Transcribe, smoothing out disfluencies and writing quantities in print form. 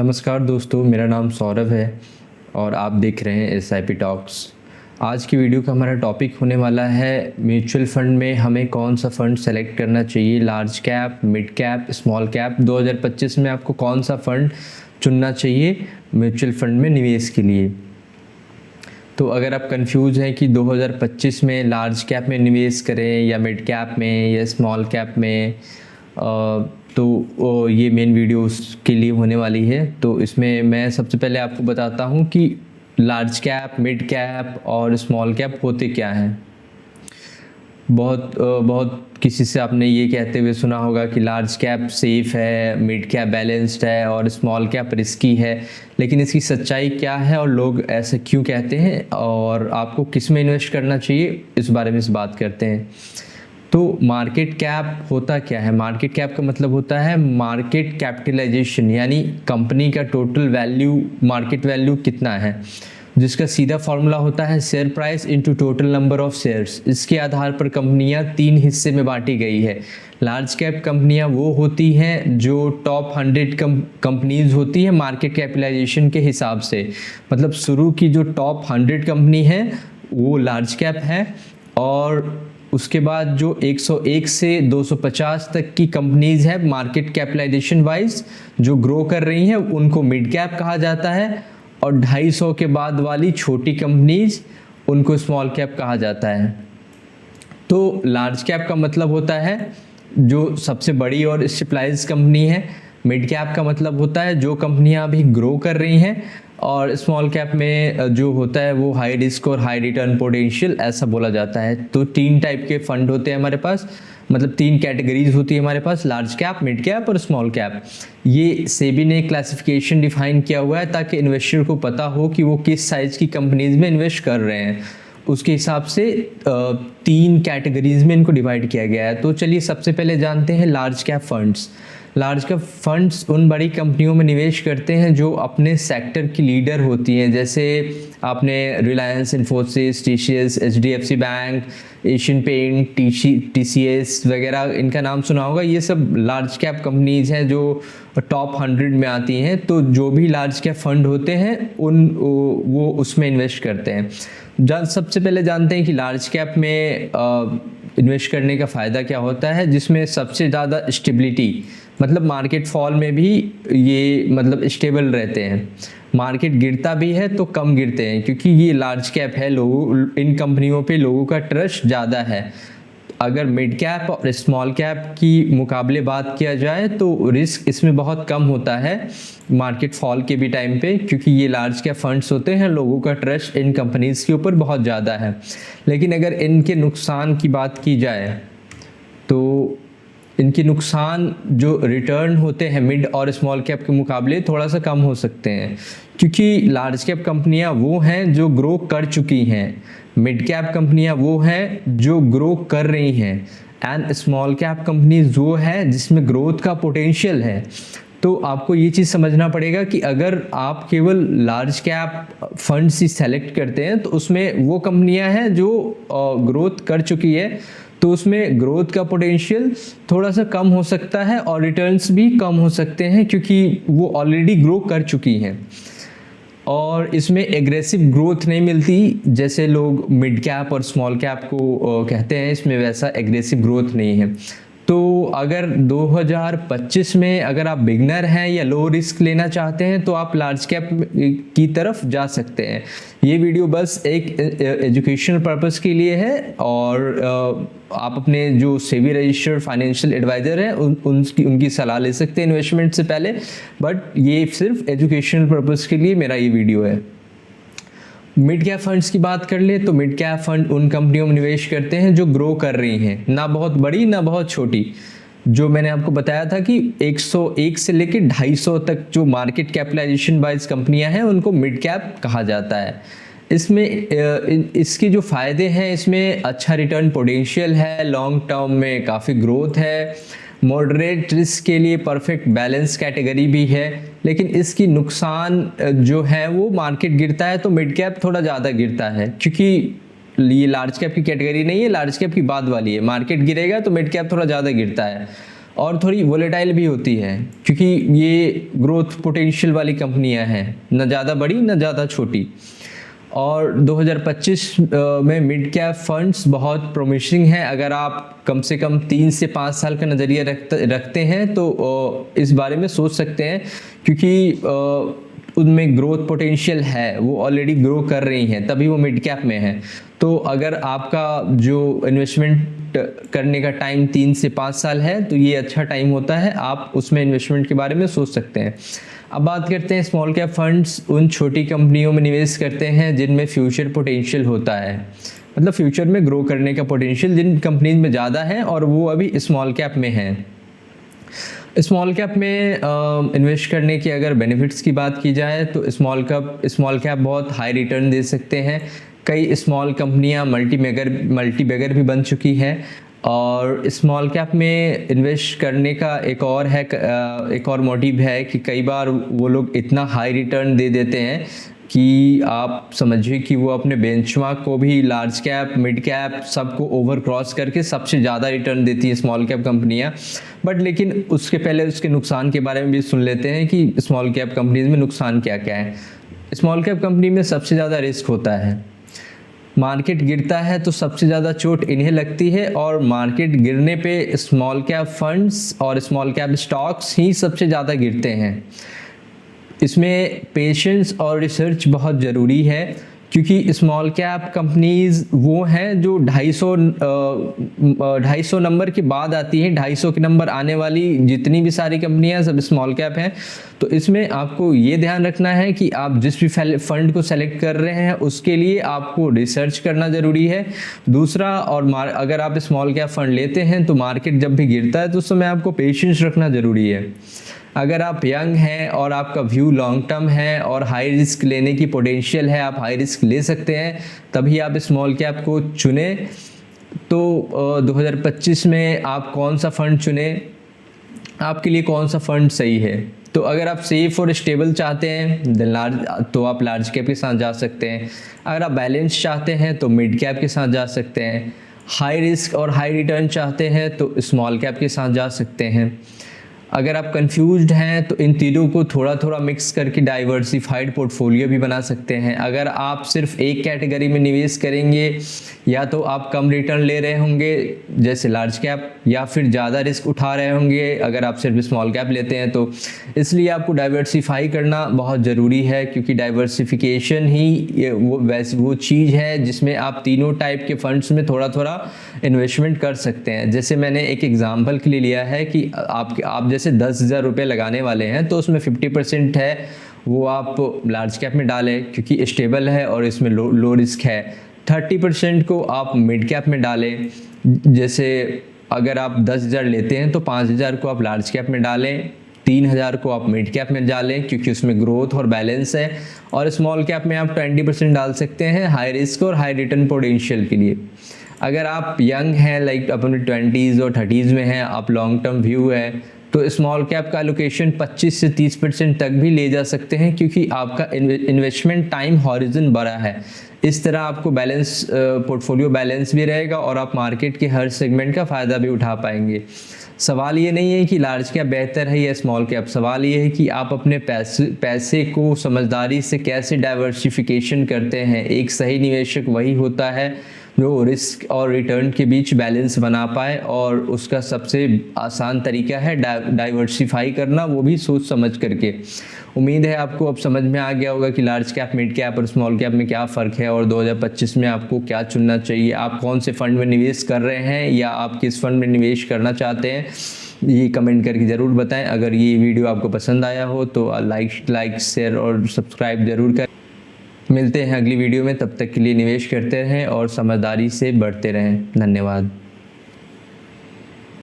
नमस्कार दोस्तों, मेरा नाम सौरभ है और आप देख रहे हैं SIP टॉक्स। आज की वीडियो का हमारा टॉपिक होने वाला है म्यूचुअल फ़ंड में हमें कौन सा फ़ंड सेलेक्ट करना चाहिए, large cap, mid cap, small cap. 2025 में आपको कौन सा फ़ंड चुनना चाहिए म्यूचुअल फ़ंड में निवेश के लिए। तो अगर आप कंफ्यूज हैं कि 2025 में लार्ज कैप में निवेश करें या मिड कैप में या स्मॉल कैप में, तो ये मेन वीडियो उसके लिए होने वाली है। तो इसमें मैं सबसे पहले आपको बताता हूँ कि लार्ज कैप, मिड कैप और स्मॉल कैप होते क्या हैं। बहुत किसी से आपने ये कहते हुए सुना होगा कि लार्ज कैप सेफ़ है, मिड कैप बैलेंस्ड है और स्मॉल कैप रिस्की है। लेकिन इसकी सच्चाई क्या है और लोग ऐसे क्यों कहते हैं और आपको किस में इन्वेस्ट करना चाहिए, इस बारे में इस बात करते हैं। तो मार्केट कैप होता क्या है? मार्केट कैप का मतलब होता है मार्केट कैपिटलाइजेशन, यानी कंपनी का टोटल वैल्यू, मार्केट वैल्यू कितना है, जिसका सीधा फॉर्मूला होता है share price into total number of shares. इसके आधार पर कंपनियां 3 हिस्से में बांटी गई है। लार्ज कैप कंपनियां वो होती हैं जो टॉप 100 कंपनीज होती हैं मार्केट कैपिटलाइजेशन के हिसाब से। मतलब शुरू की जो टॉप 100 कंपनी है वो लार्ज कैप है, और उसके बाद जो 101 से 250 तक की कंपनीज है मार्केट कैपिटलाइजेशन वाइज जो ग्रो कर रही हैं, उनको मिड कैप कहा जाता है। और 250 के बाद वाली छोटी कंपनीज, उनको स्मॉल कैप कहा जाता है। तो लार्ज कैप का मतलब होता है जो सबसे बड़ी और स्टेबलाइज्ड कंपनी है। मिड कैप का मतलब होता है जो कंपनियां अभी ग्रो कर रही हैं। और स्मॉल कैप में जो होता है वो हाई रिस्क और हाई रिटर्न पोटेंशियल, ऐसा बोला जाता है। तो 3 टाइप के फंड होते हैं हमारे पास, मतलब 3 कैटेगरीज होती है हमारे पास, लार्ज कैप, मिड कैप और स्मॉल कैप। ये सेबी ने क्लासिफिकेशन डिफाइन किया हुआ है ताकि इन्वेस्टर को पता हो कि वो किस साइज की कंपनीज में इन्वेस्ट कर रहे हैं। उसके हिसाब से 3 कैटेगरीज में इनको डिवाइड किया गया है। तो चलिए सबसे पहले जानते हैं large cap funds. Large cap funds उन बड़ी कंपनियों में निवेश करते हैं जो अपने सेक्टर की लीडर होती हैं। जैसे आपने Reliance, Infosys, TCS, HDFC bank, Asian Paint, TCS वगैरह इनका नाम सुना होगा। ये सब लार्ज कैप कंपनीज हैं जो टॉप 100 में आती हैं। तो जो भी लार्ज कैप फंड होते हैं वो उसमें इन्वेस्ट करते हैं। सबसे पहले जानते हैं कि लार्ज कैप में इन्वेस्ट करने का फ़ायदा क्या होता है, जिसमें सबसे ज़्यादा स्टेबिलिटी, मतलब मार्केट फॉल में भी ये मतलब स्टेबल रहते हैं। मार्केट गिरता भी है तो कम गिरते हैं, क्योंकि ये लार्ज कैप है, इन कंपनियों पे लोगों का ट्रस्ट ज़्यादा है। अगर मिड कैप और स्मॉल कैप की मुकाबले बात किया जाए तो रिस्क इसमें बहुत कम होता है मार्केट फॉल के भी टाइम पे, क्योंकि ये लार्ज कैप फंड्स होते हैं, लोगों का ट्रस्ट इन कंपनीज के ऊपर बहुत ज़्यादा है। लेकिन अगर इनके नुकसान की बात की जाए तो इनके नुकसान जो रिटर्न होते हैं मिड और स्मॉल कैप के मुकाबले थोड़ा सा कम हो सकते हैं, क्योंकि लार्ज कैप कंपनियां वो हैं जो ग्रो कर चुकी हैं, मिड कैप कंपनियां वो हैं जो ग्रो कर रही हैं, एंड स्मॉल कैप कंपनीज वो है जिसमें ग्रोथ का पोटेंशियल है। तो आपको ये चीज़ समझना पड़ेगा कि अगर आप केवल लार्ज कैप फंड ही सेलेक्ट करते हैं तो उसमें वो कंपनियां हैं जो ग्रोथ कर चुकी है, तो उसमें ग्रोथ का पोटेंशियल थोड़ा सा कम हो सकता है और रिटर्न्स भी कम हो सकते हैं, क्योंकि वो ऑलरेडी ग्रो कर चुकी हैं। और इसमें एग्रेसिव ग्रोथ नहीं मिलती, जैसे लोग मिड कैप और स्मॉल कैप को कहते हैं, इसमें वैसा एग्रेसिव ग्रोथ नहीं है। तो अगर 2025 में अगर आप बिगनर हैं या लो रिस्क लेना चाहते हैं तो आप लार्ज कैप की तरफ जा सकते हैं। ये वीडियो बस एक एजुकेशनल पर्पस के लिए है, और आप अपने जो सेबी रजिस्टर्ड फाइनेंशियल एडवाइज़र हैं उनकी सलाह ले सकते हैं इन्वेस्टमेंट से पहले, बट ये सिर्फ एजुकेशनल पर्पस के लिए मेरा ये वीडियो है। मिड कैप फंड्स की बात कर ले तो मिड कैप फंड उन कंपनियों में निवेश करते हैं जो ग्रो कर रही हैं, ना बहुत बड़ी ना बहुत छोटी। जो मैंने आपको बताया था कि 101 से लेकर 250 तक जो मार्केट कैपिटलाइजेशन वाइज कंपनियां हैं उनको मिड कैप कहा जाता है। इसमें इसके जो फ़ायदे हैं, इसमें अच्छा रिटर्न पोटेंशियल है, लॉन्ग टर्म में काफ़ी ग्रोथ है, मॉडरेट रिस्क के लिए परफेक्ट बैलेंस कैटेगरी भी है। लेकिन इसकी नुकसान जो है वो मार्केट गिरता है तो मिड कैप थोड़ा ज़्यादा गिरता है, क्योंकि ये लार्ज कैप की कैटेगरी नहीं है, लार्ज कैप की बाद वाली है। मार्केट गिरेगा तो मिड कैप थोड़ा ज़्यादा गिरता है। और थोड़ी वोलेटाइल भी होती है, क्योंकि ये ग्रोथ पोटेंशियल वाली कंपनियां हैं, न ज़्यादा बड़ी न ज़्यादा छोटी। और 2025 में मिड कैप फंड्स बहुत प्रोमिसिंग हैं। अगर आप कम से कम 3 से 5 साल का नज़रिया रखते हैं तो इस बारे में सोच सकते हैं, क्योंकि उनमें ग्रोथ पोटेंशियल है, वो ऑलरेडी ग्रो कर रही हैं, तभी वो मिड कैप में है। तो अगर आपका जो इन्वेस्टमेंट करने का टाइम 3 से 5 साल है तो ये अच्छा टाइम होता है, आप उसमें इन्वेस्टमेंट के बारे में सोच सकते हैं। अब बात करते हैं स्मॉल कैप फंड्स उन छोटी कंपनियों में निवेश करते हैं जिनमें फ्यूचर पोटेंशियल होता है, मतलब फ्यूचर में ग्रो करने का पोटेंशियल जिन कंपनीज में ज़्यादा है और वो अभी स्मॉल कैप में हैं। स्मॉल कैप में इन्वेस्ट करने की अगर बेनिफिट्स की बात की जाए तो स्मॉल कैप बहुत हाई रिटर्न दे सकते हैं। कई स्मॉल कंपनियां मल्टी बैगर भी बन चुकी हैं। और स्मॉल कैप में इन्वेस्ट करने का एक और मोटिव है कि कई बार वो लोग इतना हाई रिटर्न दे देते हैं कि आप समझिए कि वो अपने बेंचमार्क को भी, लार्ज कैप मिड कैप सबको ओवर क्रॉस करके सबसे ज़्यादा रिटर्न देती है स्मॉल कैप कंपनियां। बट लेकिन उसके पहले उसके नुकसान के बारे में भी सुन लेते हैं कि स्मॉल कैप कंपनीज में नुकसान क्या क्या है। स्मॉल कैप कंपनी में सबसे ज़्यादा रिस्क होता है। मार्केट गिरता है तो सबसे ज़्यादा चोट इन्हें लगती है, और मार्केट गिरने पे स्मॉल कैप फंड्स और स्मॉल कैप स्टॉक्स ही सबसे ज़्यादा गिरते हैं। इसमें पेशेंस और रिसर्च बहुत ज़रूरी है, क्योंकि स्मॉल कैप कंपनीज वो हैं जो 250 नंबर के बाद आती हैं। 250 के नंबर आने वाली जितनी भी सारी कंपनियां सब स्मॉल कैप हैं। तो इसमें आपको ये ध्यान रखना है कि आप जिस भी फंड को सेलेक्ट कर रहे हैं उसके लिए आपको रिसर्च करना ज़रूरी है। दूसरा, और अगर आप स्मॉल कैप फंड लेते हैं तो मार्केट जब भी गिरता है तो उस समय आपको पेशेंस रखना ज़रूरी है। अगर आप यंग हैं और आपका व्यू लॉन्ग टर्म है और हाई रिस्क लेने की पोटेंशियल है, आप हाई रिस्क ले सकते हैं, तभी आप स्मॉल कैप को चुने। तो 2025 में आप कौन सा फंड चुने, आपके लिए कौन सा फंड सही है? तो अगर आप सेफ और स्टेबल चाहते हैं तो आप लार्ज कैप के साथ जा सकते हैं। अगर आप बैलेंस चाहते हैं तो मिड कैप के साथ जा सकते हैं। हाई रिस्क और हाई रिटर्न चाहते हैं तो स्मॉल कैप के साथ जा सकते हैं। अगर आप कंफ्यूज्ड हैं तो इन तीनों को थोड़ा थोड़ा मिक्स करके डाइवर्सिफाइड पोर्टफोलियो भी बना सकते हैं। अगर आप सिर्फ एक कैटेगरी में निवेश करेंगे या तो आप कम रिटर्न ले रहे होंगे जैसे लार्ज कैप, या फिर ज़्यादा रिस्क उठा रहे होंगे अगर आप सिर्फ स्मॉल कैप लेते हैं। तो इसलिए आपको डाइवर्सिफाई करना बहुत ज़रूरी है, क्योंकि डाइवर्सिफिकेशन ही वो चीज़ है जिसमें आप तीनों टाइप के फंड्स में थोड़ा थोड़ा इन्वेस्टमेंट कर सकते हैं। जैसे मैंने एक एग्जाम्पल के लिए लिया है कि आप जैसे 10,000 रुपये लगाने वाले हैं तो उसमें 50% है वो आप लार्ज कैप में डालें क्योंकि स्टेबल है और इसमें लो रिस्क है। 30% को आप मिड कैप में डालें। जैसे अगर आप 10,000 लेते हैं तो 5,000 को आप लार्ज कैप में डालें, 3,000 को आप मिड कैप में डालें क्योंकि उसमें ग्रोथ और बैलेंस है, और स्मॉल कैप में आप 20% डाल सकते हैं हाई रिस्क और हाई रिटर्न पोटेंशियल के लिए। अगर आप यंग हैं, लाइक अपने 20s और 30s में हैं, आप लॉन्ग टर्म व्यू है, तो स्मॉल कैप का एलोकेशन 25 से 30% तक भी ले जा सकते हैं, क्योंकि आपका इन्वेस्टमेंट टाइम हॉरिजन बड़ा है। इस तरह आपको बैलेंस पोर्टफोलियो बैलेंस भी रहेगा और आप मार्केट के हर सेगमेंट का फ़ायदा भी उठा पाएंगे। सवाल ये नहीं है कि लार्ज कैप बेहतर है या स्मॉल कैप, सवाल ये है कि आप अपने पैसे को समझदारी से कैसे डाइवर्सिफिकेशन करते हैं। एक सही निवेशक वही होता है जो रिस्क और रिटर्न के बीच बैलेंस बना पाए, और उसका सबसे आसान तरीका है डाइवर्सिफाई करना, वो भी सोच समझ करके। उम्मीद है आपको अब समझ में आ गया होगा कि लार्ज कैप, मिड कैप और स्मॉल कैप में क्या फ़र्क है और 2025 में आपको क्या चुनना चाहिए। आप कौन से फ़ंड में निवेश कर रहे हैं या आप किस फंड में निवेश करना चाहते हैं, ये कमेंट करके ज़रूर बताएं। अगर ये वीडियो आपको पसंद आया हो तो लाइक शेयर और सब्सक्राइब ज़रूर करें। मिलते हैं अगली वीडियो में, तब तक के लिए निवेश करते रहें और समझदारी से बढ़ते रहें। धन्यवाद।